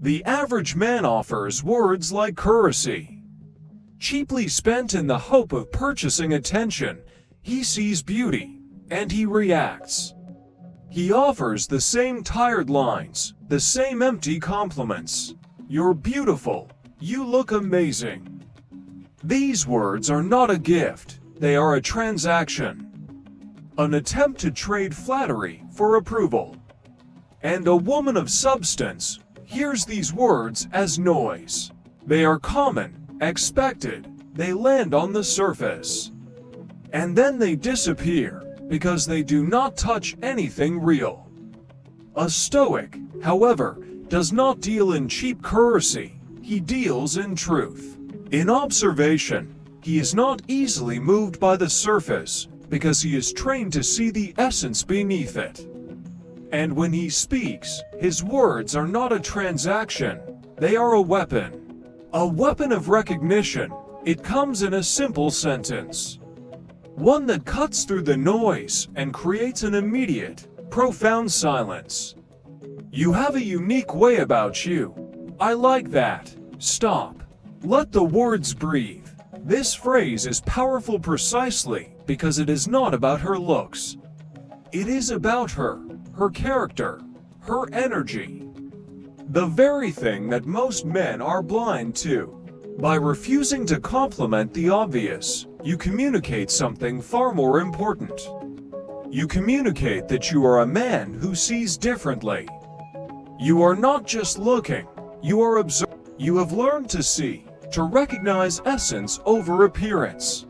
The average man offers words like courtesy, cheaply spent in the hope of purchasing attention. He sees beauty, and he reacts. He offers the same tired lines, the same empty compliments. You're beautiful. You look amazing. These words are not a gift, they are a transaction. An attempt to trade flattery for approval. And a woman of substance hears these words as noise. They are common, expected, they land on the surface. And then they disappear, because they do not touch anything real. A Stoic, however, does not deal in cheap courtesy, he deals in truth. In observation, he is not easily moved by the surface, because he is trained to see the essence beneath it. And when he speaks, his words are not a transaction, they are a weapon. A weapon of recognition. It comes in a simple sentence. One that cuts through the noise and creates an immediate, profound silence. You have a unique way about you. I like that. Stop. Let the words breathe. This phrase is powerful precisely because it is not about her looks. It is about her character, her energy. The very thing that most men are blind to. By refusing to compliment the obvious, you communicate something far more important. You communicate that you are a man who sees differently. You are not just looking, you are observing. You have learned to see, to recognize essence over appearance.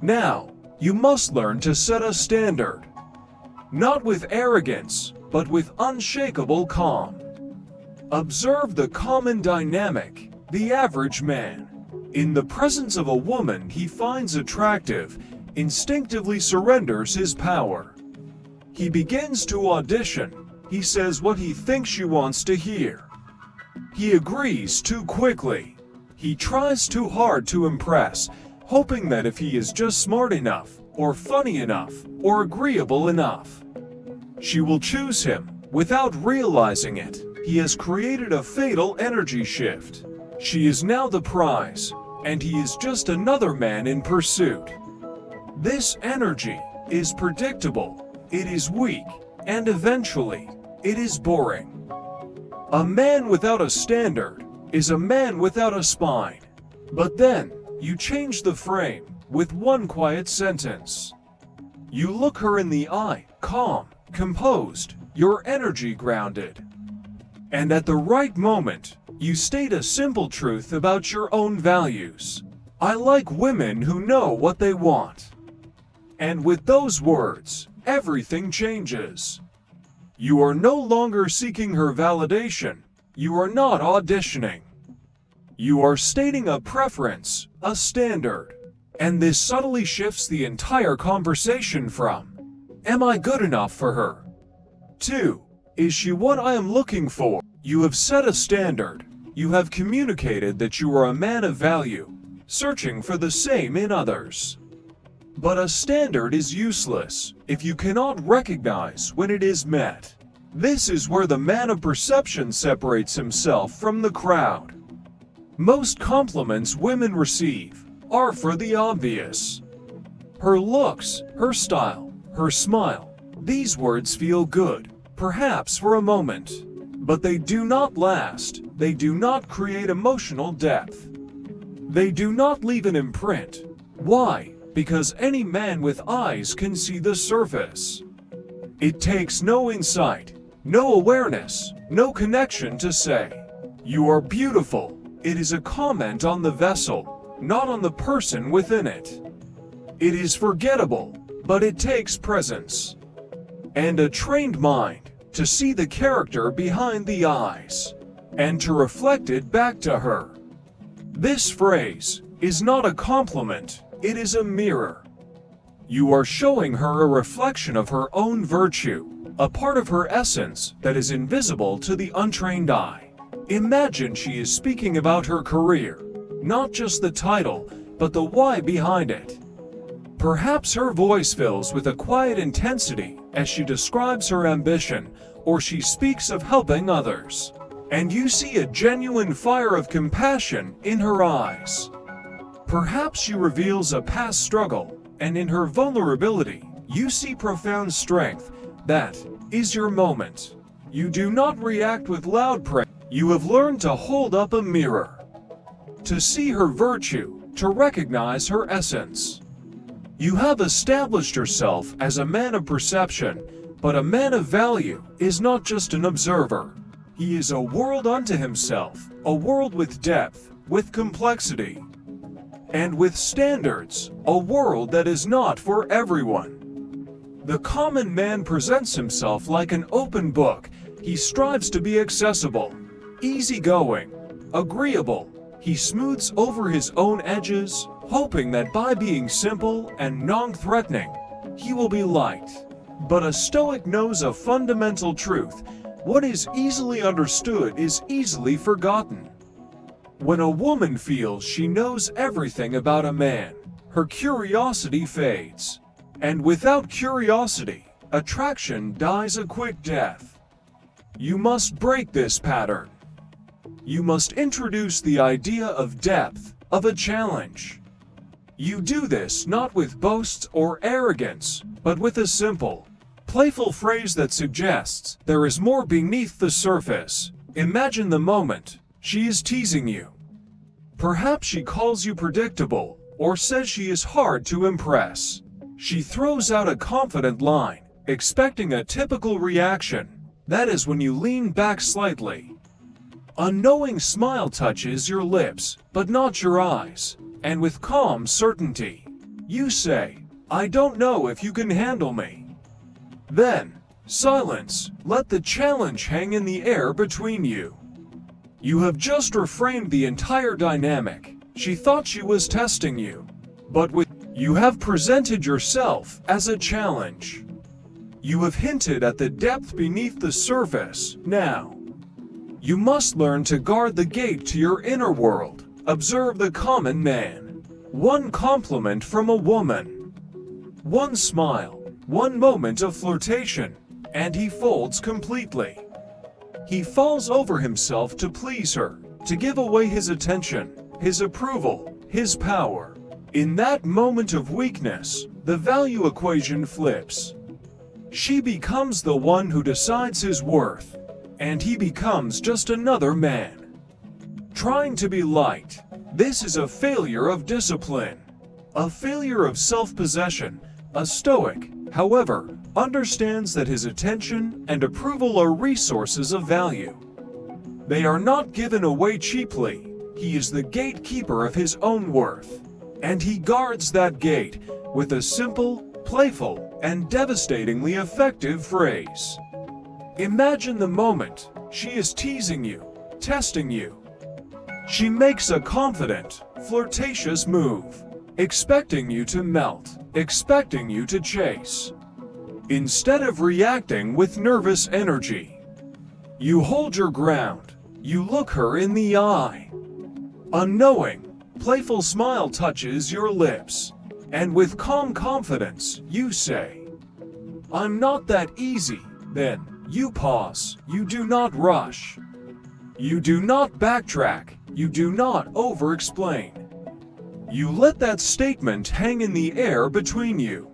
Now, you must learn to set a standard. Not with arrogance, but with unshakable calm. Observe the common dynamic, the average man. In the presence of a woman he finds attractive, instinctively surrenders his power. He begins to audition, he says what he thinks she wants to hear. He agrees too quickly. He tries too hard to impress, hoping that if he is just smart enough, or funny enough, or agreeable enough, she will choose him. Without realizing it, he has created a fatal energy shift. She is now the prize, and he is just another man in pursuit. This energy is predictable, it is weak, and eventually, it is boring. A man without a standard is a man without a spine. But then, you change the frame with one quiet sentence. You look her in the eye, calm, composed, your energy grounded. And at the right moment, you state a simple truth about your own values. I like women who know what they want. And with those words, everything changes. You are no longer seeking her validation. You are not auditioning. You are stating a preference, a standard. And this subtly shifts the entire conversation from, am I good enough for her? To, is she what I am looking for? You have set a standard. You have communicated that you are a man of value, searching for the same in others. But a standard is useless if you cannot recognize when it is met. This is where the man of perception separates himself from the crowd. Most compliments women receive are for the obvious. Her looks, her style, her smile. These words feel good, perhaps for a moment. But they do not last. They do not create emotional depth. They do not leave an imprint. Why? Because any man with eyes can see the surface. It takes no insight, no awareness, no connection to say, you are beautiful. It is a comment on the vessel, not on the person within it. It is forgettable, but it takes presence. And a trained mind to see the character behind the eyes, and to reflect it back to her. This phrase is not a compliment. It is a mirror. You are showing her a reflection of her own virtue, a part of her essence that is invisible to the untrained eye. Imagine she is speaking about her career, not just the title, but the why behind it. Perhaps her voice fills with a quiet intensity as she describes her ambition, or she speaks of helping others. and you see a genuine fire of compassion in her eyes. Perhaps she reveals a past struggle, and in her vulnerability, you see profound strength. That is your moment. You do not react with loud praise. You have learned to hold up a mirror, to see her virtue, to recognize her essence. You have established yourself as a man of perception, but a man of value is not just an observer. He is a world unto himself, a world with depth, with complexity, and with standards, a world that is not for everyone. The common man presents himself like an open book. He strives to be accessible, easygoing, agreeable. He smooths over his own edges, hoping that by being simple and non-threatening, he will be liked. But a Stoic knows a fundamental truth. What is easily understood is easily forgotten. When a woman feels she knows everything about a man, her curiosity fades. And without curiosity, attraction dies a quick death. You must break this pattern. You must introduce the idea of depth, of a challenge. You do this not with boasts or arrogance, but with a simple, playful phrase that suggests there is more beneath the surface. Imagine the moment she is teasing you. Perhaps she calls you predictable, or says she is hard to impress. She throws out a confident line, expecting a typical reaction. That is when you lean back slightly. A knowing smile touches your lips, but not your eyes, and with calm certainty, you say, "I don't know if you can handle me." Then, silence, let the challenge hang in the air between you. You have just reframed the entire dynamic. She thought she was testing you, but you have presented yourself as a challenge. You have hinted at the depth beneath the surface. Now, you must learn to guard the gate to your inner world. Observe the common man. One compliment from a woman, one smile, one moment of flirtation, and he folds completely. He falls over himself to please her, to give away his attention, his approval, his power. In that moment of weakness, the value equation flips. She becomes the one who decides his worth, and he becomes just another man, trying to be liked. This is a failure of discipline, a failure of self-possession. A Stoic, however, understands that his attention and approval are resources of value. They are not given away cheaply. He is the gatekeeper of his own worth, and he guards that gate with a simple, playful, and devastatingly effective phrase. Imagine the moment she is teasing you, testing you. She makes a confident, flirtatious move, expecting you to melt, expecting you to chase. Instead of reacting with nervous energy, you hold your ground, you look her in the eye. A knowing, playful smile touches your lips, and with calm confidence, you say, "I'm not that easy." Then, you pause, you do not rush. You do not backtrack, you do not over-explain. You let that statement hang in the air between you.